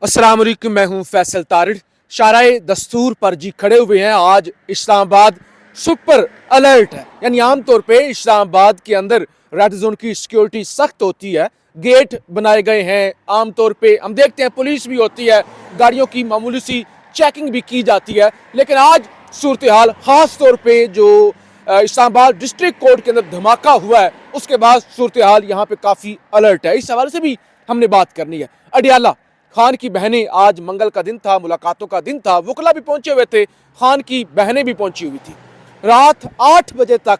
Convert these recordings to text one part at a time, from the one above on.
अस्सलाम वालेकुम, मैं हूं फैसल तारिड़। शाराए दस्तूर पर जी खड़े हुए हैं। आज इस्लामाबाद सुपर अलर्ट है, यानी आमतौर पे इस्लामाबाद के अंदर रेड जोन की सिक्योरिटी सख्त होती है, गेट बनाए गए हैं। आमतौर पे हम देखते हैं पुलिस भी होती है, गाड़ियों की मामूली सी चेकिंग भी की जाती है। लेकिन आज सूरत हाल खास तौर पे जो इस्लामाबाद डिस्ट्रिक्ट कोर्ट के अंदर धमाका हुआ है, उसके बाद सूरत हाल यहाँ पे काफ़ी अलर्ट है। इस हवाले से भी हमने बात करनी है। अडियाला खान की बहनें, आज मंगल का दिन था, मुलाकातों का दिन था, वकला भी पहुंचे हुए थे, खान की बहनें भी पहुंची हुई थी। रात 8 बजे तक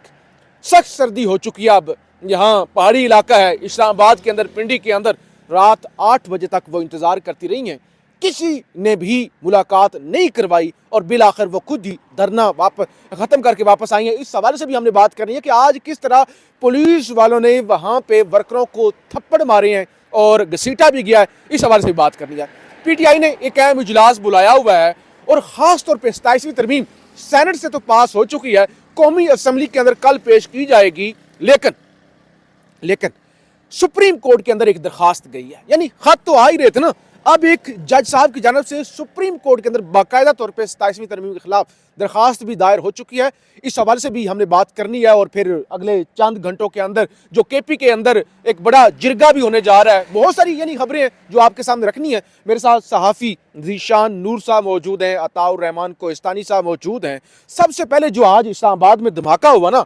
सख्त सर्दी हो चुकी है। अब यहाँ पहाड़ी इलाका है इस्लामाबाद के अंदर, पिंडी के अंदर, रात 8 बजे तक वो इंतज़ार करती रही हैं, किसी ने भी मुलाकात नहीं करवाई और बिल आखिर वो खुद ही धरना वापस ख़त्म करके वापस आई हैं। इस हवाले से भी हमने बात करनी है कि आज किस तरह पुलिस वालों ने वहाँ पे वर्करों को थप्पड़ मारे हैं और घसीटा भी गया है। इस हवाले से भी बात करनी है। पीटीआई ने एक अहम इजलास बुलाया हुआ है और ख़ास तौर पर 27वीं तरमीम सेनेट से तो पास हो चुकी है, कौमी असम्बली के अंदर कल पेश की जाएगी। लेकिन सुप्रीम कोर्ट के अंदर एक दरखास्त गई है, यानी खत तो आ ही रहे थे ना। अब एक जज साहब की जानब से सुप्रीम कोर्ट के अंदर बाकायदा तौर पे 27वीं तरमीम के खिलाफ दरखास्त भी दायर हो चुकी है। इस हवाले से भी हमने बात करनी है और फिर अगले चंद घंटों के अंदर जो केपी के अंदर एक बड़ा जिरगा भी होने जा रहा है। बहुत सारी यानी खबरें हैं जो आपके सामने रखनी है। मेरे साथ सहाफ़ी ज़ीशान नूर साहब मौजूद हैं, अताउर रहमान कोहिस्तानी साहब मौजूद हैं। सबसे पहले जो आज इस्लामाबाद में धमाका हुआ ना,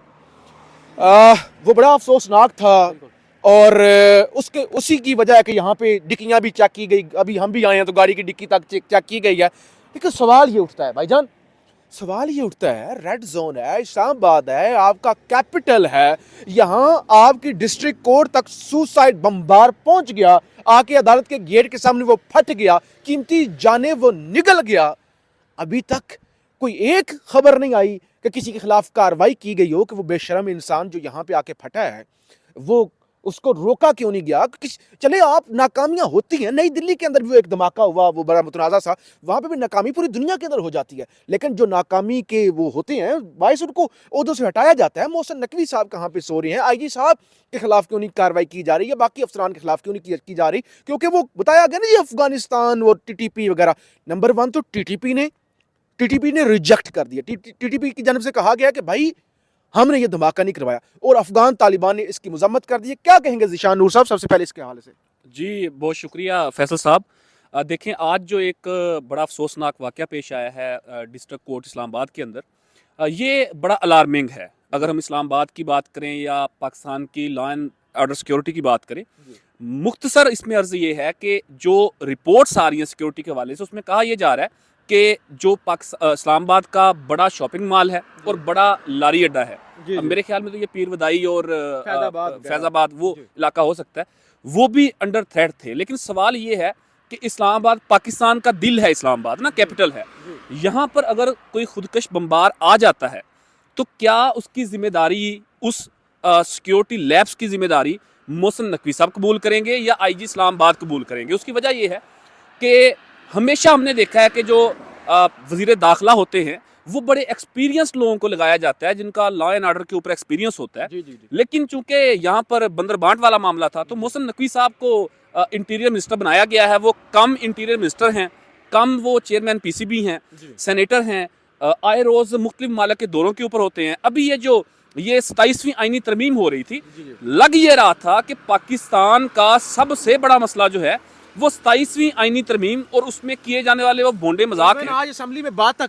वो बड़ा अफसोसनाक था और उसी की वजह है कि यहाँ पे डिक्कियाँ भी चेक की गई। अभी हम भी आए हैं तो गाड़ी की डिक्की तक चेक की गई है। लेकिन सवाल ये उठता है भाईजान, सवाल ये उठता है, रेड जोन है, इस्लामाबाद है, आपका कैपिटल है, यहाँ आपकी डिस्ट्रिक्ट कोर्ट तक सुसाइड बमबार पहुँच गया, आके अदालत के गेट के सामने वो फट गया, कीमती जाने वो निगल गया। अभी तक कोई एक खबर नहीं आई कि किसी के खिलाफ कार्रवाई की गई हो कि वो बेशरम इंसान जो यहाँ पे आके फटा है वो उसको रोका क्यों नहीं गया। चले आप नाकामियां होती हैं, नई दिल्ली के अंदर भी वो एक धमाका हुआ, वो बड़ा मुतनाज़ा सा, वहाँ पे भी नाकामी पूरी दुनिया के अंदर हो जाती है। लेकिन जो नाकामी के वो होते हैं बाइस उनको ओहदों से हटाया जाता है। मोहसिन नकवी साहब कहाँ पे सो रहे हैं, आईजी साहब के खिलाफ क्यों नहीं कार्रवाई की जा रही है, बाकी अफसरान के खिलाफ क्यों नहीं की जा रही, क्योंकि वो बताया गया ना जी अफगानिस्तान और टीटीपी वगैरह। नंबर 1 तो टीटीपी ने रिजेक्ट कर दिया। टीटीपी की जानब से कहा गया कि भाई हमने ये धमाका नहीं करवाया, और अफगान तालिबान ने इसकी मजम्मत कर दी। क्या कहेंगे ज़ीशान नूर साहब सबसे पहले इसके हवाले से? जी बहुत शुक्रिया फैसल साहब। देखें, आज जो एक बड़ा अफसोसनाक वाक़या पेश आया है डिस्ट्रिक्ट कोर्ट इस्लामाबाद के अंदर, ये बड़ा अलार्मिंग है। अगर हम इस्लामाबाद की बात करें या पाकिस्तान की लॉ एंड ऑर्डर सिक्योरिटी की बात करें, मुख्तसर इसमें अर्ज़ ये है कि जो रिपोर्ट्स आ रही हैं सिक्योरिटी के हवाले से, उसमें कहा यह जा रहा है कि जो इस्लामाबाद का बड़ा शॉपिंग मॉल है और बड़ा लारी अड्डा है, अब मेरे ख्याल में तो ये पीर वदाई और फैज़ाबाद वो इलाका हो सकता है, वो भी अंडर थ्रेट थे। लेकिन सवाल ये है कि इस्लामाबाद पाकिस्तान का दिल है, इस्लामाबाद ना कैपिटल है, यहाँ पर अगर कोई खुदकश बम्बार आ जाता है तो क्या उसकी जिम्मेदारी, उस सिक्योरिटी लैब्स की जिम्मेदारी मोहसिन नकवी साहब कबूल करेंगे या आईजी इस्लामाबाद कबूल करेंगे? उसकी वजह यह है कि हमेशा हमने देखा है कि जो वज़ीर दाखिला होते हैं वो बड़े एक्सपीरियंस लोगों को लगाया जाता है जिनका लॉ एंड ऑर्डर के ऊपर एक्सपीरियंस होता है। जी। लेकिन चूंकि यहाँ पर बंदर बांट वाला मामला था तो मोहसिन नकवी साहब को इंटीरियर मिनिस्टर बनाया गया है। वो कम इंटीरियर मिनिस्टर हैं, कम वो चेयरमैन पीसीबी हैं, सेनेटर हैं, आए रोज़ मुख्तलिफ ममालिक के दौरों के ऊपर होते हैं। अभी ये 27वीं आईनी तरमीम हो रही थी, लग ये रहा था कि पाकिस्तान का सबसे बड़ा मसला जो है वो 27वीं आईनी तरमीम और उसमें किए जाने वाले वो बोंडे मजाक हैं। आज असेंबली में बात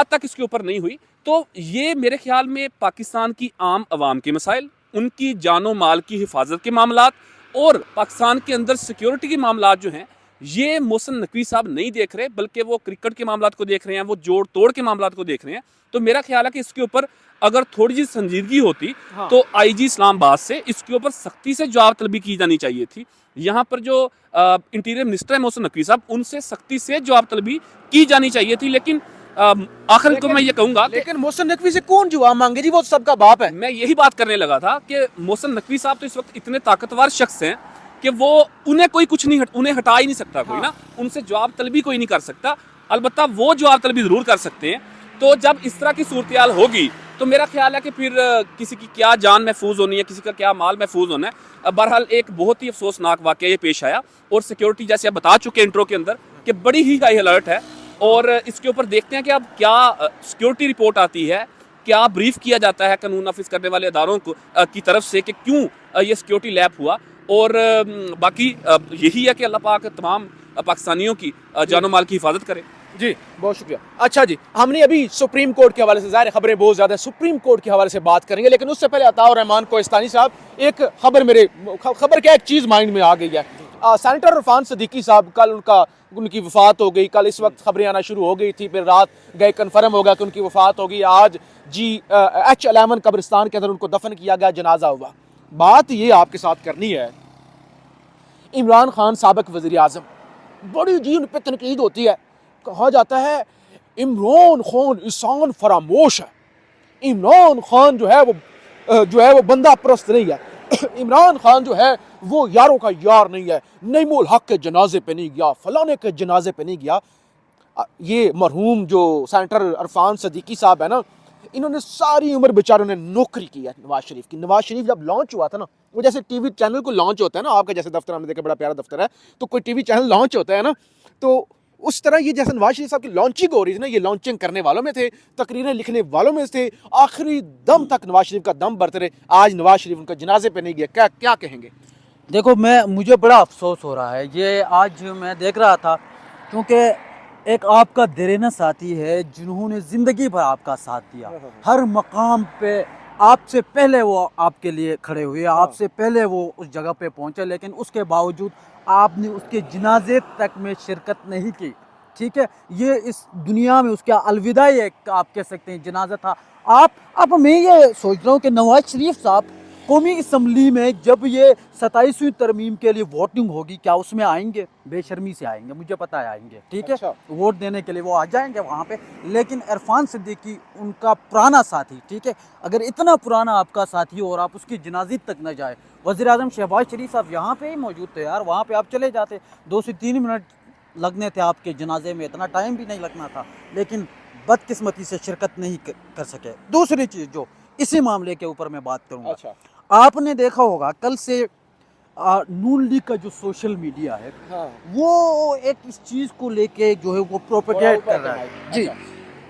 तक इसके ऊपर नहीं हुई। तो ये मेरे ख्याल में पाकिस्तान की आम आवाम के मसाइल, उनकी जानो माल की हिफाजत के मामलात और पाकिस्तान के अंदर सिक्योरिटी के मामलात जो हैं, ये मोहसिन नकवी साहब नहीं देख रहे, बल्कि वो क्रिकेट के मामलात को देख रहे हैं, वो जोड़ तोड़ के मामलात को देख रहे हैं। तो मेरा ख्याल है कि इसके ऊपर अगर थोड़ी सी संजीदगी होती तो आईजी इस्लामाबाद से इसके ऊपर सख्ती से जवाब तलबी की जानी चाहिए थी। यहाँ पर जो इंटीरियर मिनिस्टर है मोहसिन नकवी साहब, उनसे सख्ती से जवाब तलबी की जानी चाहिए थी। लेकिन आखिर को मैं ये कहूँगा, लेकिन मोहसिन नकवी से कौन जवाब मांगे जी, वो सबका बाप है। मैं यही बात करने लगा था कि मोहसिन नकवी साहब तो इस वक्त इतने ताकतवर शख्स हैं कि वो उन्हें कोई कुछ नहीं उन्हें हटा ही नहीं सकता कोई ना, उनसे जवाब तलबी कोई नहीं कर सकता। अलबत्ता वो जवाब तलबी ज़रूर कर सकते हैं। तो जब इस तरह की सूरत हाल होगी तो मेरा ख्याल है कि फिर किसी की क्या जान महफूज होनी है, किसी का क्या माल महफूज होना है। बहरहाल एक बहुत ही अफसोसनाक वाक़या ये पेश आया और सिक्योरिटी, जैसे आप बता चुके इंट्रो के अंदर, کہ بڑی ہی ہائی الرٹ ہے، اور اس کے اوپر دیکھتے ہیں کہ اب کیا سیکیورٹی رپورٹ آتی ہے، کیا بریف کیا جاتا ہے قانون نافذ کرنے والے اداروں کی طرف سے کہ کیوں یہ سیکیورٹی لیپ ہوا، اور باقی یہی ہے کہ اللہ پاک تمام پاکستانیوں کی جان و مال کی حفاظت کرے۔ جی بہت شکریہ۔ اچھا جی، ہم نے ابھی سپریم کورٹ کے حوالے سے، ظاہر خبریں بہت زیادہ سپریم کورٹ کے حوالے سے بات کریں گے، لیکن اس سے پہلے عطاء الرحمان کوہستانی صاحب، ایک خبر کیا، ایک چیز مائنڈ میں آ گئی ہے۔ سینیٹر عرفان صدیقی صاحب، کل ان کی وفات ہو گئی، کل اس وقت خبریں آنا شروع ہو گئی تھی، پھر رات گئے کنفرم ہو گیا کہ ان کی وفات ہو گئی، آج H11 قبرستان کے اندر ان کو دفن کیا گیا، جنازہ ہوا۔ بات یہ آپ کے ساتھ کرنی ہے، عمران خان سابق وزیر اعظم، بڑی جی ان پہ تنقید ہوتی ہے، کہا جاتا ہے عمران خان انسان فراموش ہے، عمران خان جو ہے وہ بندہ پرست نہیں ہے، عمران خان جو ہے وہ یاروں کا یار نہیں ہے، نعیم الحق کے جنازے پہ نہیں گیا، فلانے کے جنازے پہ نہیں گیا۔ یہ مرحوم جو سینیٹر عرفان صدیقی صاحب ہے نا، انہوں نے ساری عمر بیچاروں نے نوکری کی ہے نواز شریف کی۔ نواز شریف جب لانچ ہوا تھا نا، وہ جیسے ٹی وی چینل کو لانچ ہوتا ہے نا، آپ کا جیسے دفتر ہم نے دیکھا بڑا پیارا دفتر ہے، تو کوئی ٹی وی چینل لانچ ہوتا ہے نا، تو اس طرح یہ جیسے نواز شریف صاحب کی لانچنگ ہو رہی تھی نا، یہ لانچنگ کرنے والوں میں تھے، تقریریں لکھنے والوں میں تھے، آخری دم تک نواز شریف کا دم بھرتے رہے۔ آج نواز شریف ان کا جنازے پہ نہیں گیا، کیا کہیں گے؟ دیکھو مجھے بڑا افسوس ہو رہا ہے، یہ آج میں دیکھ رہا تھا، کیونکہ ایک آپ کا دیرینہ ساتھی ہے جنہوں نے زندگی بھر آپ کا ساتھ دیا، ہر مقام پہ آپ سے پہلے وہ آپ کے لیے کھڑے ہوئے، آپ سے پہلے وہ اس جگہ پہ پہنچے، لیکن اس کے باوجود آپ نے اس کے جنازے تک میں شرکت نہیں کی، ٹھیک ہے؟ یہ اس دنیا میں اس کا الوداعی ایک آپ کہہ سکتے ہیں جنازہ تھا۔ اب میں یہ سوچ رہا ہوں کہ نواز شریف صاحب قومی اسمبلی میں جب یہ 27ویں ترمیم کے لیے ووٹنگ ہوگی، کیا اس میں آئیں گے؟ بے شرمی سے آئیں گے، مجھے پتہ ہے آئیں گے، ٹھیک ہے؟ ووٹ دینے کے لیے وہ آ جائیں گے وہاں پہ، لیکن عرفان صدیقی ان کا پرانا ساتھی، ٹھیک ہے؟ اگر اتنا پرانا آپ کا ساتھی ہو اور آپ اس کی جنازے تک نہ جائے، وزیر اعظم شہباز شریف صاحب یہاں پہ ہی موجود تھے یار، وہاں پہ آپ چلے جاتے، 2 سے 3 منٹ لگنے تھے آپ کے جنازے میں، اتنا ٹائم بھی نہیں لگنا تھا، لیکن بدقسمتی سے شرکت نہیں کر سکے۔ دوسری چیز جو اسی معاملے کے اوپر میں بات کروں گا، آپ نے دیکھا ہوگا کل سے نون لیگ کا جو سوشل میڈیا ہے، وہ ایک اس چیز کو لے کے جو ہے وہ پروپیگیٹ کر رہا ہے، جی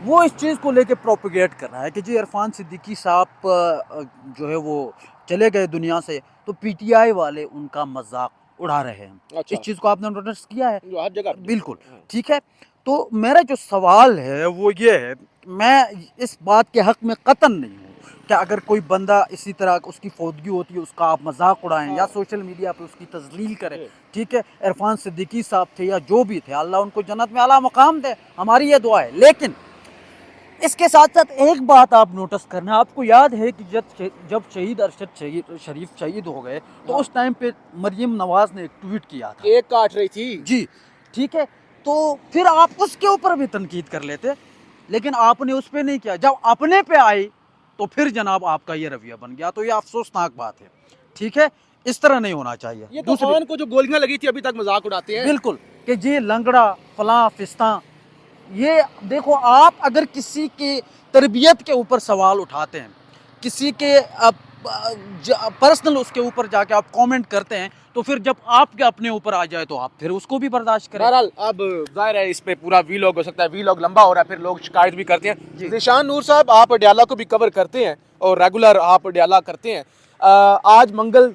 وہ اس چیز کو لے کے پروپیگیٹ کر رہا ہے کہ جی عرفان صدیقی صاحب جو ہے وہ چلے گئے دنیا سے، تو پی ٹی آئی والے ان کا مذاق اڑا رہے ہیں۔ اس چیز کو آپ نے نوٹس کیا ہے؟ بالکل ٹھیک ہے۔ تو میرا جو سوال ہے وہ یہ ہے، میں اس بات کے حق میں قطعاً نہیں ہوں کہ اگر کوئی بندہ اسی طرح اس کی فوتگی ہوتی ہے اس کا آپ مذاق اڑائیں یا سوشل میڈیا پہ اس کی تذلیل کریں، ٹھیک ہے؟ عرفان صدیقی صاحب تھے یا جو بھی تھے، اللہ ان کو جنت میں اعلیٰ مقام دے، ہماری یہ دعا ہے۔ لیکن اس کے ساتھ ساتھ ایک بات آپ نوٹس کرنا، آپ کو یاد ہے کہ جب شہید ارشد شریف شہید ہو گئے تو اس ٹائم پہ مریم نواز نے ایک ٹویٹ کیا تھا، ایک کاٹ رہی تھی، جی ٹھیک ہے، تو پھر آپ اس کے اوپر بھی تنقید کر لیتے، لیکن آپ نے اس پہ نہیں کیا، جب اپنے پہ آئی تو پھر جناب آپ کا یہ رویہ بن گیا، تو یہ افسوسناک بات ہے، ٹھیک ہے؟ اس طرح نہیں ہونا چاہیے۔ یہ تو خان کو جو گولیاں لگی تھی ابھی تک مذاق اڑاتے ہیں، بالکل، کہ جی لنگڑا فلاں فستاں، یہ دیکھو آپ اگر کسی کی تربیت کے اوپر سوال اٹھاتے ہیں، کسی کے پرسنل اس کے اوپر جا کے آپ کومنٹ کرتے ہیں، تو پھر جب آپ کے اپنے اوپر آ جائے تو آپ پھر اس کو بھی برداشت کریں۔ بہرحال اب ظاہر ہے اس پہ پورا ویلاگ ہو سکتا ہے، ویلاگ لمبا ہو رہا ہے، پھر لوگ شکایت بھی کرتے ہیں۔ ذیشان نور صاحب، آپ اڈیالہ کو بھی کور کرتے ہیں اور ریگولر آپ اڈیالہ کرتے ہیں، آج منگل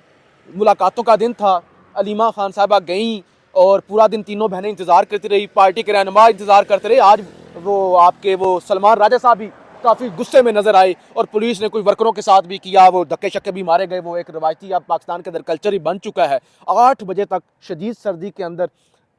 ملاقاتوں کا دن تھا، علیمہ خان صاحبہ گئیں اور پورا دن تینوں بہنیں انتظار کرتی رہی، پارٹی کے رہنما انتظار کرتے رہے۔ آج وہ آپ کے وہ سلمان راجہ صاحب بھی کافی غصے میں نظر آئے اور پولیس نے کوئی ورکروں کے ساتھ بھی کیا، وہ دھکے شکے بھی مارے گئے، وہ ایک روایتی اب پاکستان کے اندر کلچر ہی بن چکا ہے۔ 8 بجے تک شدید سردی کے اندر،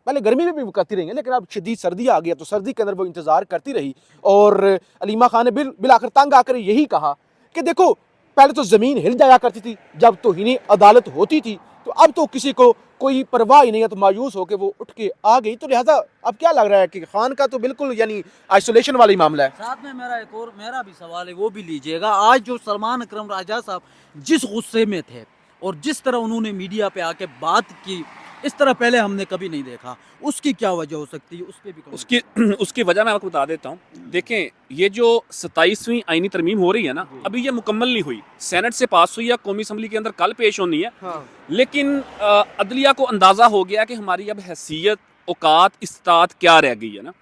پہلے گرمی میں بھی وہ کرتی رہی ہیں لیکن اب شدید سردی آ گیا تو سردی کے اندر وہ انتظار کرتی رہی، اور علیمہ خان نے بالآخر تنگ آ کر یہی کہا کہ دیکھو پہلے تو زمین ہل جایا کرتی تھی جب توہین عدالت ہوتی تھی، تو اب تو کسی کو کوئی پرواہ ہی نہیں ہے، تو مایوس ہو کے وہ اٹھ کے آ گئی۔ تو لہٰذا اب کیا لگ رہا ہے کہ خان کا تو بالکل یعنی آئسولیشن والی معاملہ ہے۔ ساتھ میں میرا بھی سوال ہے، وہ بھی لیجئے گا۔ آج جو سلمان اکرم راجہ صاحب جس غصے میں تھے اور جس طرح انہوں نے میڈیا پہ آ کے بات کی، اس طرح پہلے ہم نے کبھی نہیں دیکھا، اس کی کیا وجہ ہو سکتی ہے؟ اس پہ بھی اس کی وجہ میں آپ کو بتا دیتا ہوں۔ دیکھیں، یہ جو 27ویں آئینی ترمیم ہو رہی ہے نا، ابھی یہ مکمل نہیں ہوئی، سینٹ سے پاس ہوئی ہے، قومی اسمبلی کے اندر کل پیش ہونی ہے، لیکن عدلیہ کو اندازہ ہو گیا کہ ہماری اب حیثیت औकात इस्तात क्या रह गई है ना।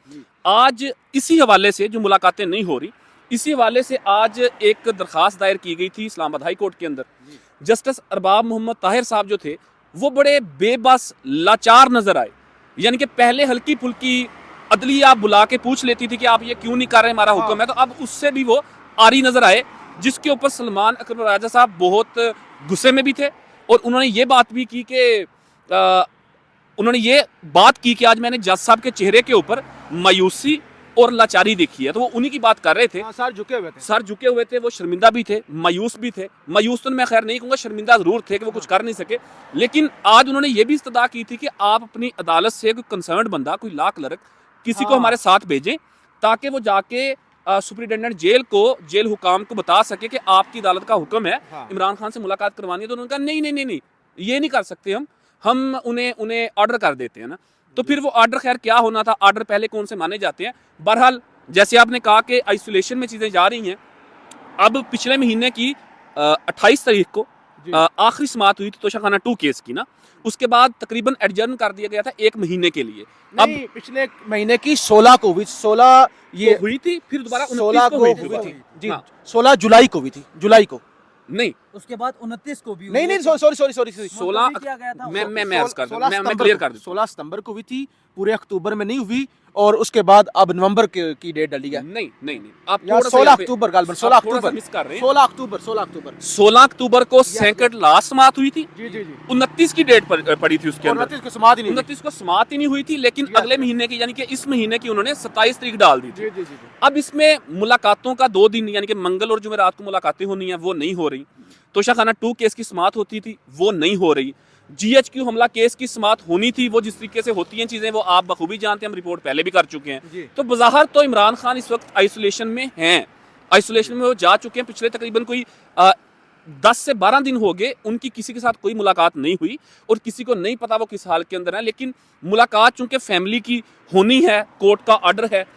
आज इसी हवाले से जो मुलाकातें नहीं हो रही, इसी हवाले से आज एक दरख्वास्त दायर की गई थी इस्लामाबाद हाई कोर्ट के अंदर। जस्टिस अरबाब मोहम्मद ताहिर साहब जो थे वो बड़े बेबस लाचार नजर आए। यानी कि पहले हल्की फुल्की अदलिया बुला के पूछ लेती थी कि आप ये क्यों नहीं कर रहे, हमारा हुक्म है, तो अब उससे भी वो आरी नजर आए, जिसके ऊपर सलमान अकबर राजा साहब बहुत गुस्से में भी थे। और उन्होंने ये बात भी की कि आज मैंने जज साहब के चेहरे के ऊपर मायूसी और लाचारी देखी है। तो वो उन्हीं की बात कर रहे थे। सर झुके हुए थे, सर झुके हुए थे, वो शर्मिंदा भी थे, मायूस भी थे। मायूस तो मैं खैर नहीं कहूँगा, शर्मिंदा जरूर थे कि वो कुछ कर नहीं सके। लेकिन आज उन्होंने ये भी इस्तदा की थी कि आप अपनी अदालत से कोई कंसर्न्ड बंदा, कोई लॉ क्लर्क, किसी को हमारे साथ भेजें ताकि वो जाके सुपरिटेंडेंट जेल को, जेल हुकाम को बता सके कि आपकी अदालत का हुक्म है इमरान खान से मुलाकात करवानी है। तो उन्होंने कहा नहीं, ये नहीं कर सकते, हम उन्हें ऑर्डर कर देते हैं ना। तो फिर वो ऑर्डर खैर क्या होना था, ऑर्डर पहले कौन से माने जाते हैं। बहरहाल जैसे आपने कहा कि आइसोलेशन में चीज़ें जा रही हैं, अब पिछले महीने की 28 तारीख को आखिरी समाअत हुई थी तोशाखाना 2 केस की ना, उसके बाद तकरीबन एडजर्न कर दिया गया था 1 महीने के लिए। अब पिछले महीने की 16 को हुई, 16 ये हुई थी, फिर दोबारा 16 को हुई थी जी, हाँ। 16 जुलाई को हुई थी, जुलाई को नहीं, उसके बाद 29 को भी नहीं सॉरी 16 मैं अर्ज कर दूं, मैं क्लियर कर दूं। 16 सितंबर को हुई थी, पूरे अक्टूबर में नहीं हुई, और उसके बाद अब नवंबर की डेट डाली है। नहीं आप यार 16 अक्टूबर गालबन 16 अक्टूबर मिस कर रहे हैं। 16 अक्टूबर को सेकंड लास्ट समाअत हुई थी। जी 29 की डेट पड़ी थी उसके अंदर, 29 को समाअत ही नहीं 29 को समाअत ही नहीं हुई थी। लेकिन अगले महीने की यानी कि इस महीने की उन्होंने 27 तारीख डाल दी थी। जी अब इसमें मुलाकातों का 2 दिन यानी कि मंगल और जुमेरात को मुलाकातें होनी है, वो नहीं हो रही। तोशाखाना 2 केस की समाअत होती थी, वो नहीं हो रही। GHQ हमला केस की समाअत होनी थी, वो जिस तरीके से होती हैं चीज़ें वो आप बखूबी जानते हैं, हम रिपोर्ट पहले भी कर चुके हैं। तो बज़ाहिर तो इमरान खान इस वक्त आइसोलेशन में हैं, आइसोलेशन में वो जा चुके हैं। पिछले तकरीबन कोई 10 से 12 दिन हो गए उनकी किसी के साथ कोई मुलाकात नहीं हुई, और किसी को नहीं पता वो किस हाल के अंदर है। लेकिन मुलाकात चूंकि फैमिली की होनी है, कोर्ट का ऑर्डर है,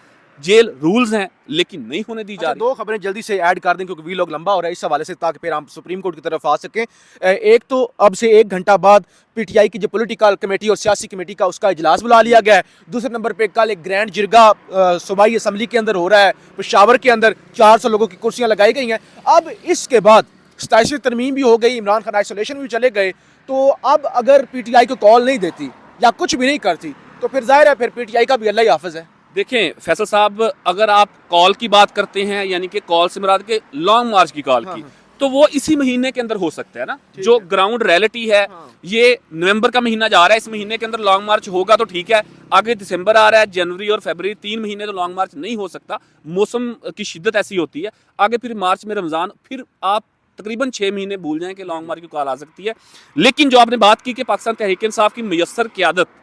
जेल रूल्स हैं, लेकिन नहीं होने दी जा रही। 2 खबरें जल्दी से ऐड कर दें क्योंकि वी लॉग लंबा हो रहा है इस हवाले से, ताकि फिर हम सुप्रीम कोर्ट की तरफ आ सकें। एक तो अब से 1 घंटा बाद PTI की जो पॉलिटिकल कमेटी और सियासी कमेटी का उसका इजलास बुला लिया गया है। दूसरे नंबर पे कल एक ग्रैंड जिरगा सूबाई असम्बली के अंदर हो रहा है, पेशावर के अंदर 400 लोगों की कुर्सियां लगाई गई हैं। अब इसके बाद 27वीं तरमीम भी हो गई, इमरान खान आइसोलेशन में भी चले गए। तो अब अगर PTI को कॉल नहीं देती या कुछ भी नहीं करती तो फिर जाहिर है फिर PTI का भी अल्लाह ही हाफिज है। देखें फैसल साहब, अगर आप कॉल की बात करते हैं, यानी कि कॉल से मुराद के लॉन्ग मार्च की कॉल की, तो वो इसी महीने के अंदर हो सकता है ना। जो ग्राउंड रियलिटी है, ये नवंबर का महीना जा रहा है, इस महीने के अंदर लॉन्ग मार्च होगा तो ठीक है। आगे दिसंबर आ रहा है, जनवरी और फरवरी, 3 महीने तो लॉन्ग मार्च नहीं हो सकता, मौसम की शिद्दत ऐसी होती है। आगे फिर मार्च में रमज़ान, फिर आप तकरीबन 6 महीने भूल जाएं कि लॉन्ग मार्च की कॉल आ सकती है। लेकिन जो आपने बात की कि पाकिस्तान तहरीक इंसाफ की मुयस्सर क़यादत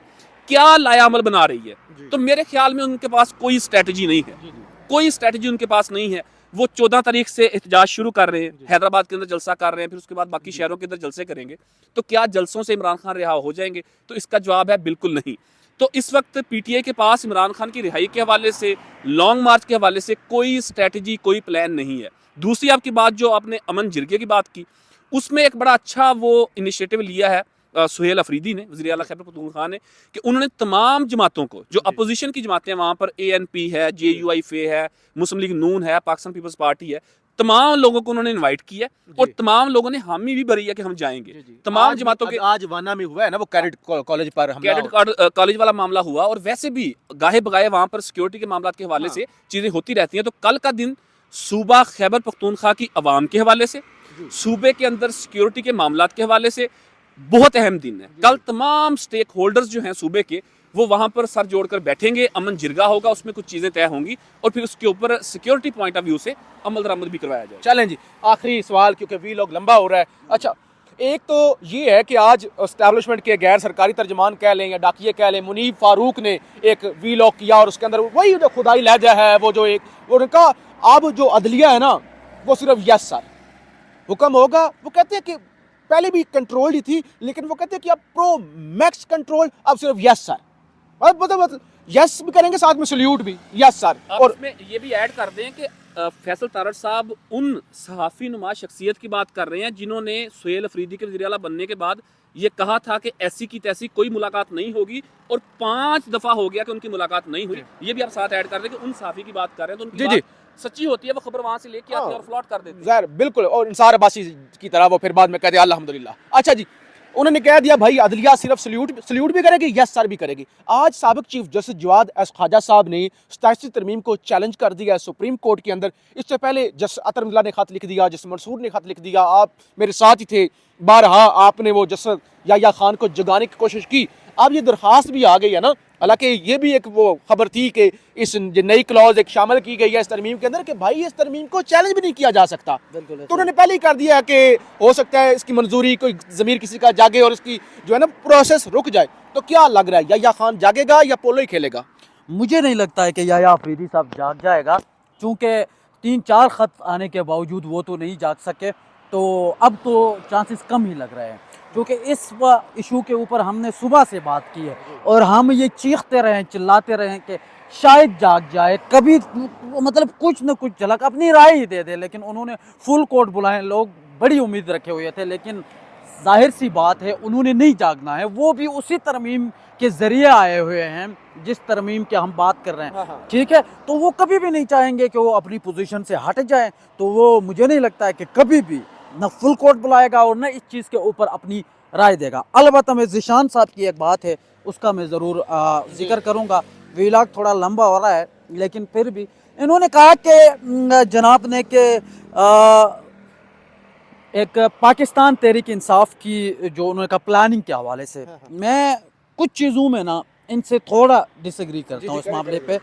क्या लाया अमल बना रही है, तो मेरे ख्याल में उनके पास कोई स्ट्रेटजी नहीं है, कोई स्ट्रेटजी उनके पास नहीं है। वो 14 तारीख से एहतजाज शुरू कर रहे हैं, हैदराबाद के अंदर जलसा कर रहे हैं, फिर उसके बाद बाकी शहरों के अंदर जलसे करेंगे। तो क्या जलसों से इमरान खान रिहा हो जाएंगे? तो इसका जवाब है बिल्कुल नहीं। तो इस वक्त PTI के पास इमरान खान की रिहाई के हवाले से, लॉन्ग मार्च के हवाले से कोई स्ट्रेटजी, कोई प्लान नहीं है। दूसरी आपकी बात, जो आपने अमन जिरगे की बात की, उसमें एक बड़ा अच्छा वो इनिशिएटिव लिया है सुहेल अफरीदी ने, वज़ीर आला खैबर पख्तूनख्वा ने, कि उन्होंने तमाम जमातों को, जो अपोजिशन की जमातें वहाँ पर ANP है, JUIF है, मुस्लिम लीग नून है, पाकिस्तान पीपल्स पार्टी है, तमाम लोगों को उन्होंने इनवाइट किया और तमाम लोगों ने हामी भी भरी है कि हम जाएंगे। तमाम जमातों के आज वाना में हुआ है ना वो कैडेट कॉलेज पर हमला, कैडेट कॉलेज वाला मामला हुआ, और वैसे भी गाहे बगाए वहाँ पर सिक्योरिटी के मामला के हवाले से चीज़ें होती रहती हैं। तो कल का दिन सूबा खैबर पख्तूनख्वा की अवाम के हवाले से, सूबे के अंदर सिक्योरिटी के मामला के हवाले से बहुत अहम दिन है। कल तमाम स्टेक होल्डर्स जो हैं सूबे के, वो वहाँ पर सर जोड़कर बैठेंगे, अमन जिरगा होगा, उसमें कुछ चीज़ें तय होंगी और फिर उसके ऊपर सिक्योरिटी पॉइंट ऑफ व्यू से अमल दरामद भी करवाया जाए। चलें जी, आखिरी सवाल क्योंकि वी लॉग लंबा हो रहा है। अच्छा, एक तो ये है कि आज एस्टैब्लिशमेंट के गैर सरकारी तर्जमान कह लें या डाकिये कह लें, मुनीब फारूक ने एक वी लॉग किया और उसके अंदर वही जो खुदाई लहजा है, वो जो एक उनका अब जो अदलिया है ना, वो सिर्फ यस सर हुक्म होगा। वो कहते हैं कि पहले भी कंट्रोल ही थी, लेकिन वो कहते हैं कि अब प्रो मैक्स कंट्रोल, अब सिर्फ यस सर, मतलब यस भी करेंगे, साथ में सल्यूट भी, यस सर। और इसमें ये भी ऐड कर दें कि फैसल तारड़ साहब उन सहाफ़ी नुमा शख्सियत की बात कर रहे हैं जिन्होंने सुहेल अफरीदी के वज़ीर आला बनने के बाद یہ کہا تھا کہ ایسی کی تیسی کوئی ملاقات نہیں ہوگی، اور 5 دفعہ ہو گیا کہ ان کی ملاقات نہیں ہوئی. یہ بھی آپ ساتھ ایڈ کر دیں کہ ان صحافی کی بات کر رہے ہیں تو ان کی بات سچی ہوتی ہے، وہ خبر وہاں سے لے کے آتے ہیں اور فلاٹ کر دیتے ہیں. ظاہر بالکل، اور انصار عباسی کی طرح وہ پھر بعد میں کہتے ہیں الحمدللہ. اچھا جی، انہوں نے کہہ دیا بھائی عدلیہ صرف سلیوٹ بھی کرے گی، یس سر بھی کرے گی. آج سابق چیف جسٹس جواد ایس خواجہ صاحب نے 87 ترمیم کو چیلنج کر دیا ہے سپریم کورٹ کے اندر. اس سے پہلے جسٹس عطر اللہ نے خط لکھ دیا، جسٹس منصور نے خط لکھ دیا، آپ میرے ساتھ ہی تھے. بارہا آپ نے وہ جسٹس یحییٰ خان کو جگانے کی کوشش کی. اب یہ درخواست بھی آ گئی ہے نا، حالانکہ یہ بھی ایک وہ خبر تھی کہ اس نئی کلوز ایک شامل کی گئی ہے اس ترمیم کے اندر کہ بھائی اس ترمیم کو چیلنج بھی نہیں کیا جا سکتا. تو انہوں نے پہلے ہی کر دیا کہ ہو سکتا ہے اس کی منظوری کوئی ضمیر کسی کا جاگے اور اس کی جو ہے نا پروسیس رک جائے. تو کیا لگ رہا ہے یحییٰ خان جاگے گا یا پولو ہی کھیلے گا؟ مجھے نہیں لگتا ہے کہ یحییٰ آفریدی صاحب جاگ جائے گا، چونکہ 3-4 خط آنے کے باوجود وہ تو نہیں جاگ سکے. تو اب تو چانسز کم ہی لگ رہے ہیں، کیونکہ اس ایشو کے اوپر ہم نے صبح سے بات کی ہے اور ہم یہ چیختے رہے چلاتے رہے کہ شاید جاگ جائے کبھی، مطلب کچھ نہ کچھ جھلک اپنی رائے ہی دے دے. لیکن انہوں نے فل کورٹ بلائے، لوگ بڑی امید رکھے ہوئے تھے، لیکن ظاہر سی بات ہے انہوں نے نہیں جاگنا ہے. وہ بھی اسی ترمیم کے ذریعے آئے ہوئے ہیں جس ترمیم کے ہم بات کر رہے ہیں، ٹھیک ہے. تو وہ کبھی بھی نہیں چاہیں گے کہ وہ اپنی پوزیشن سے ہٹ جائیں. تو وہ مجھے نہیں لگتا ہے کہ کبھی بھی نہ فل کورٹ بلائے گا اور نہ اس چیز کے اوپر اپنی رائے دے گا. البتہ میں ذیشان صاحب کی ایک بات ہے اس کا میں ضرور ذکر کروں گا. ویلاگ تھوڑا لمبا ہو رہا ہے لیکن پھر بھی انہوں نے کہا کہ جناب نے کہ ایک پاکستان تحریک انصاف کی جو انہوں نے کہا پلاننگ کے حوالے سے، میں کچھ چیزوں میں نا ان سے تھوڑا ڈس ایگری کرتا ہوں اس معاملے پہ.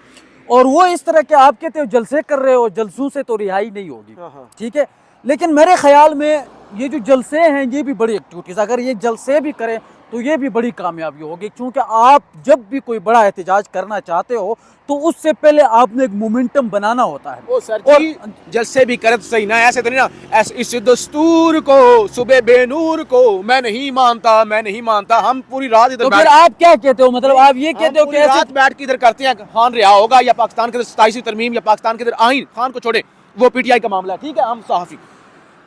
اور وہ اس طرح کے آپ کہتے ہو جلسے کر رہے ہو، جلسوں سے تو رہائی نہیں ہوگی، ٹھیک ہے. لیکن میرے خیال میں یہ جو جلسے ہیں یہ بھی بڑی ایکٹیویٹیز، اگر یہ جلسے بھی کریں تو یہ بھی بڑی کامیابی ہوگی. کیونکہ آپ جب بھی کوئی بڑا احتجاج کرنا چاہتے ہو تو اس سے پہلے آپ نے ایک مومنٹم بنانا ہوتا ہے. او سر جی جلسے بھی کرے تو صحیح نا، ایسے تو نہیں نا اس دستور کو صبح بے نور کو میں نہیں مانتا میں نہیں مانتا. ہم پوری رات ادھر تو پھر آپ کیا کہتے ہو؟ مطلب آپ یہ کہتے ہو کہ ایسے رات بیٹھ کے ادھر کرتے ہیں خان رہا ہوگا یا پاکستان کے 27 ترمیم یا پاکستان کے ادھر آئین، خان کو چھوڑے وہ پی ٹی آئی کا معاملہ ہے، ٹھیک ہے. ہم صحافی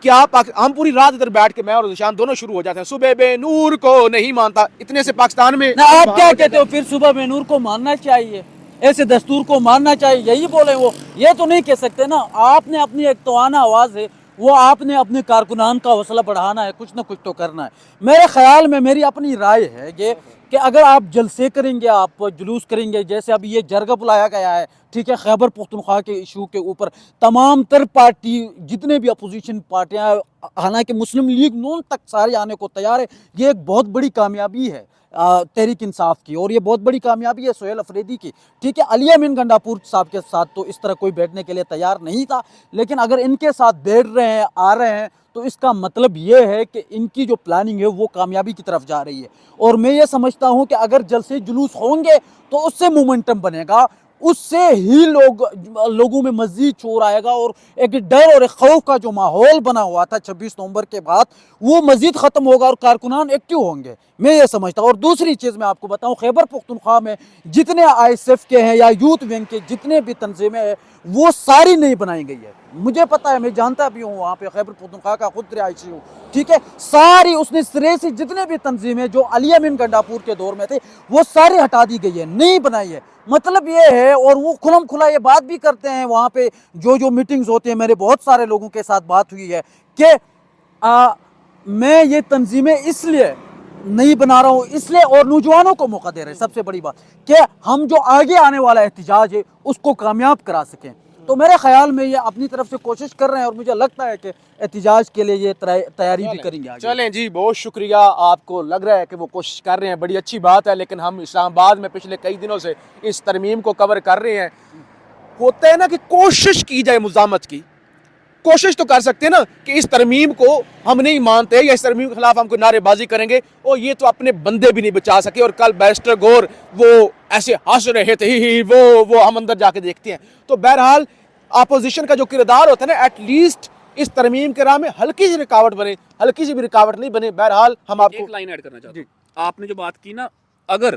کیا ہم پوری رات ادھر بیٹھ کے میں اور ذیشان دونوں شروع ہو جاتے ہیں صبح بے نور کو نہیں مانتا، اتنے سے پاکستان میں آپ کیا کہتے ہو؟ پھر صبح بے نور کو ماننا چاہیے، ایسے دستور کو ماننا چاہیے، یہی بولے وہ؟ یہ تو نہیں کہہ سکتے نا. آپ نے اپنی ایک توانا آواز ہے، وہ آپ نے اپنے کارکنان کا حوصلہ بڑھانا ہے، کچھ نہ کچھ تو کرنا ہے. میرے خیال میں میری اپنی رائے ہے یہ کہ اگر آپ جلسے کریں گے، آپ جلوس کریں گے، جیسے ابھی یہ جرگہ بلایا گیا ہے، ٹھیک ہے، خیبر پختونخوا کے ایشو کے اوپر تمام تر پارٹی جتنے بھی اپوزیشن پارٹیاں، حالانکہ مسلم لیگ نون تک سارے آنے کو تیار ہے. یہ ایک بہت بڑی کامیابی ہے تحریک انصاف کی، اور یہ بہت بڑی کامیابی ہے سہیل افریدی کی، ٹھیک ہے. علی امین گنڈاپور صاحب کے ساتھ تو اس طرح کوئی بیٹھنے کے لیے تیار نہیں تھا، لیکن اگر ان کے ساتھ بیٹھ رہے ہیں، آ رہے ہیں، تو اس کا مطلب یہ ہے کہ ان کی جو پلاننگ ہے وہ کامیابی کی طرف جا رہی ہے. اور میں یہ سمجھتا ہوں کہ اگر جلسے جلوس ہوں گے تو اس سے مومنٹم بنے گا، اس سے ہی لوگوں میں مزید شعور آئے گا، اور ایک ڈر اور ایک خوف کا جو ماحول بنا ہوا تھا 26 نومبر کے بعد وہ مزید ختم ہوگا اور کارکنان ایکٹیو ہوں گے، میں یہ سمجھتا ہوں. اور دوسری چیز میں آپ کو بتاؤں، خیبر پختونخوا میں جتنے آئی ایس ایف کے ہیں یا یوتھ ونگ کے جتنے بھی تنظیمیں ہیں وہ ساری نہیں بنائی گئی ہے. مجھے پتا ہے، میں جانتا بھی ہوں، وہاں پہ خیبر پختونخوا کا خود رہائشی ہوں، ٹھیک ہے. ساری اس نے سرے سے جتنے بھی تنظیمیں جو علی امین گنڈاپور کے دور میں تھے وہ ساری ہٹا دی گئی ہے، نہیں بنائی ہے. مطلب یہ ہے، اور وہ کھلم کھلا یہ بات بھی کرتے ہیں وہاں پہ جو میٹنگز ہوتی ہیں، میرے بہت سارے لوگوں کے ساتھ بات ہوئی ہے کہ میں یہ تنظیمیں اس لیے نہیں بنا رہا ہوں، اس لیے، اور نوجوانوں کو موقع دے رہے ہیں، سب سے بڑی بات کہ ہم جو آگے آنے والا احتجاج ہے اس کو کامیاب کرا سکیں. تو میرے خیال میں یہ اپنی طرف سے کوشش کر رہے ہیں، اور مجھے لگتا ہے کہ احتجاج کے لیے یہ تیاری بھی کریں گے آگے. چلیں جی، بہت شکریہ. آپ کو لگ رہا ہے کہ وہ کوشش کر رہے ہیں، بڑی اچھی بات ہے. لیکن ہم اسلام آباد میں پچھلے کئی دنوں سے اس ترمیم کو کور کر رہے ہیں. ہوتا ہے نا کہ کوشش کی جائے مزاحمت کی، کوشش تو کر سکتے ہیں نا کہ اس ترمیم کو ہم نہیں مانتے یا اس ترمیم کے خلاف ہم کوئی نعرے بازی کریں گے، اور یہ تو اپنے بندے بھی نہیں بچا سکے. اور کل بیرسٹر گور وہ ایسے ہنس رہے تھے، وہ ہم اندر جا کے دیکھتے ہیں. تو بہرحال اپوزیشن کا جو کردار ہوتا ہے نا، ایٹ لیسٹ اس ترمیم کے راہ میں ہلکی سی رکاوٹ بنے، ہلکی سی بھی رکاوٹ نہیں بنے. بہرحال ہم آپ کو ایک لائن ایڈ کرنا چاہتا ہوں. آپ نے جو بات کی نا، اگر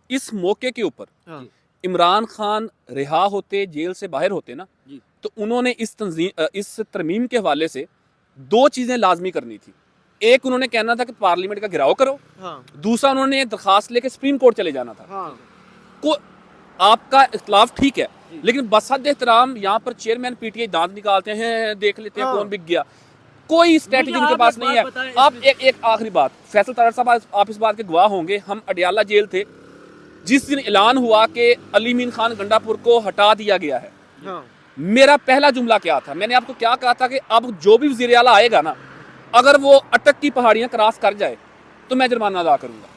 اس موقع کے اوپر عمران خان رہا ہوتے، جیل سے باہر ہوتے نا، تو انہوں نے اس ترمیم کے حوالے سے 2 چیزیں لازمی کرنی تھی. एक उन्होंने कहना था कि पार्लियामेंट का घेराव करो, दूसरा उन्होंने एक दरखास्त लेके सुप्रीम कोर्ट चले जाना था। को आपका इख्तलाफ ठीक है, लेकिन बसद एहतराम यहाँ पर चेयरमैन पीटीआई दांत निकालते हैं, देख लेते हैं कौन बिक गया, कोई स्ट्रेटजी उनके पास नहीं है। अब एक आखिरी बात, फैसल तारड़ साहब आप इस बात के गवाह होंगे, हम अडियाला जेल थे जिस दिन ऐलान हुआ कि अली मीन खान गंडापुर को हटा दिया गया है। मेरा पहला जुमला क्या था, मैंने आपको क्या कहा था कि अब जो भी वज़ीर आला आएगा ना, अगर वो अटक की पहाड़ियां क्रॉस कर जाए तो मैं जुर्माना अदा करूंगा।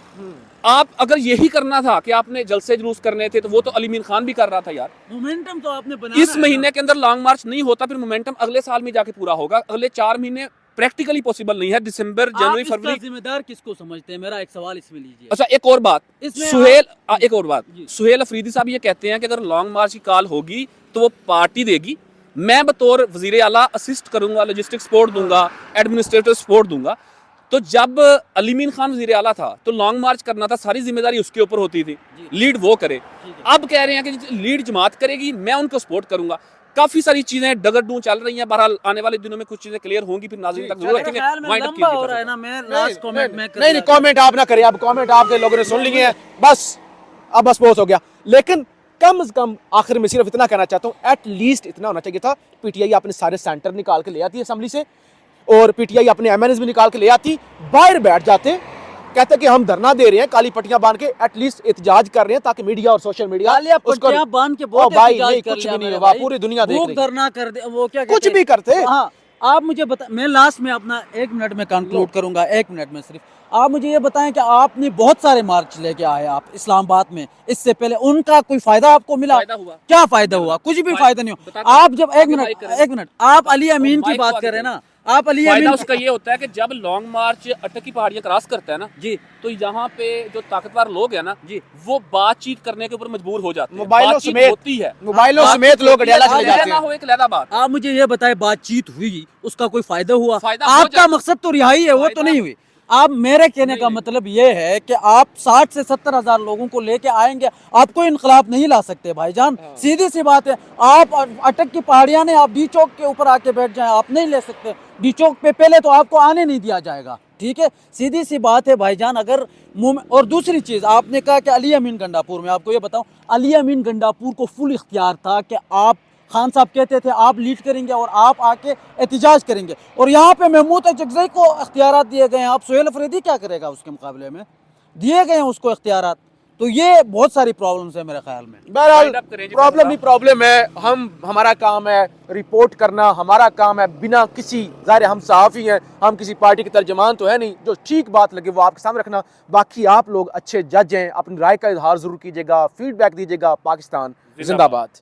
आप अगर यही करना था कि आपने जलसे जुलूस करने थे, तो वो तो अली मीन खान भी कर रहा था यार। मोमेंटम तो आपने बनाना इस महीने के अंदर लॉन्ग मार्च नहीं होता, फिर मोमेंटम अगले साल में जाके पूरा होगा। अगले 4 महीने प्रैक्टिकली पॉसिबल नहीं है। दिसंबर, जनवरी, फरवरी। जिम्मेदार किसको समझते हैं? मेरा एक सवाल इसमें लीजिए। अच्छा, एक और बात, एक और बात, सुहेल अफरीदी साहब ये कहते हैं कि अगर लॉन्ग मार्च की कॉल होगी तो वो पार्टी देगी, मैं बतौर वजीर आला असिस्ट करूंगा, लॉजिस्टिक सपोर्ट दूंगा, एडमिनिस्ट्रेटिव सपोर्ट दूंगा। तो जब अली मीन खान वजीर आला था तो लॉन्ग मार्च करना था, सारी जिम्मेदारी उसके ऊपर होती थी, लीड वो करे। अब कह रहे हैं कि लीड जमात करेगी, मैं उनको सपोर्ट करूंगा। काफी सारी चीजें डगरडू चल रही हैं। बहरहाल आने वाले दिनों में कुछ चीजें क्लियर होंगी, फिर नाज़रीन तक जरूर रखेंगे। लंबा हो रहा है ना, मैं लास्ट कमेंट में नहीं कमेंट आप ना करिए, अब कमेंट आपके लोगों ने सुन लिए हैं, बस अब बस बहुत हो गया। लेकिन कम से कम आखिर में सिर्फ इतना कहना चाहता हूँ, एट लीस्ट इतना होना चाहिए था, पीटीआई अपने सारे सेंटर निकाल के ले आती असेंबली से, और पीटीआई अपने एमएनएस भी निकाल के ले आती, बाहर बैठ जाते, कहते कि हम धरना दे रहे हैं, काली पट्टियां बांध के एटलीस्ट एहतजाज कर रहे हैं, ताकि मीडिया और सोशल मीडिया उसको बांध के बहुत भाई नहीं कुछ भी नहीं हुआ, पूरी दुनिया देख रही है, धरना कर दे, वो क्या कुछ भी करते। हाँ, आप मुझे बता, मैं लास्ट में अपना 1 मिनट में कंक्लूड करूंगा, 1 मिनट में सिर्फ। आप मुझे ये बताएं कि आपने बहुत सारे मार्च लेके आए आप इस्लामाबाद में, इससे पहले उनका कोई फायदा आपको मिला? क्या फायदा हुआ? कुछ भी फायदा नहीं हुआ। आप जब 1 मिनट आप अली अमीन की बात कर रहे हैं ना, आप अली फायदा अमीन उसका ये होता है कि जब लॉन्ग मार्च अटक की पहाड़ियां क्रॉस करता है ना जी, तो यहाँ पे जो ताकतवर लोग हैं ना जी, वो बातचीत करने के ऊपर मजबूर हो जाते हैं। मोबाइलों बातचीत समेत होती है, मोबाइलों समेत लोग अडियाला चले जाते ना हैं। हो एक अलग बात। आप मुझे ये बताएं, बातचीत हुई, उसका कोई फायदा हुआ? फायदा हो आपका मकसद तो रिहाई है, वो तो नहीं हुई। आप, मेरे कहने का मतलब ये है कि आप 60 से 70 हजार लोगों को लेके आएंगे, आप कोई इनकलाब नहीं ला सकते भाईजान, सीधी सी बात है। आप अटक की पहाड़ियां ने, आप डी चौक के ऊपर आके बैठ जाएं, आप नहीं ले सकते। डी चौक पे पहले तो आपको आने नहीं दिया जाएगा, ठीक है, सीधी सी बात है भाईजान। अगर और दूसरी चीज, आपने कहा कि अली अमीन गंडापुर में, आपको ये बताऊं, अली अमीन गंडापुर को फुल इख्तियार था कि आप, खान साहब कहते थे आप लीड करेंगे और आप आके एहतजाज करेंगे, और यहाँ पे महमूद अचकज़ई को इख्तियारात दिए गए हैं। आप सुहेल अफरीदी क्या करेगा उसके मुकाबले में? दिए गए हैं उसको इख्तियारात। तो ये बहुत सारी प्रॉब्लम्स है मेरे ख्याल में। बहरहाल प्रॉब्लम ही प्रॉब्लम है। हमारा काम है रिपोर्ट करना, हमारा काम है बिना किसी, ज़ाहिर हम सहाफ़ी हैं, हम किसी पार्टी के तर्जमान तो है नहीं, जो ठीक बात लगे वो आपके सामने रखना। बाकी आप लोग अच्छे जज हैं, अपनी राय का इजहार ज़रूर कीजिएगा, फीडबैक दीजिएगा। पाकिस्तान जिंदाबाद।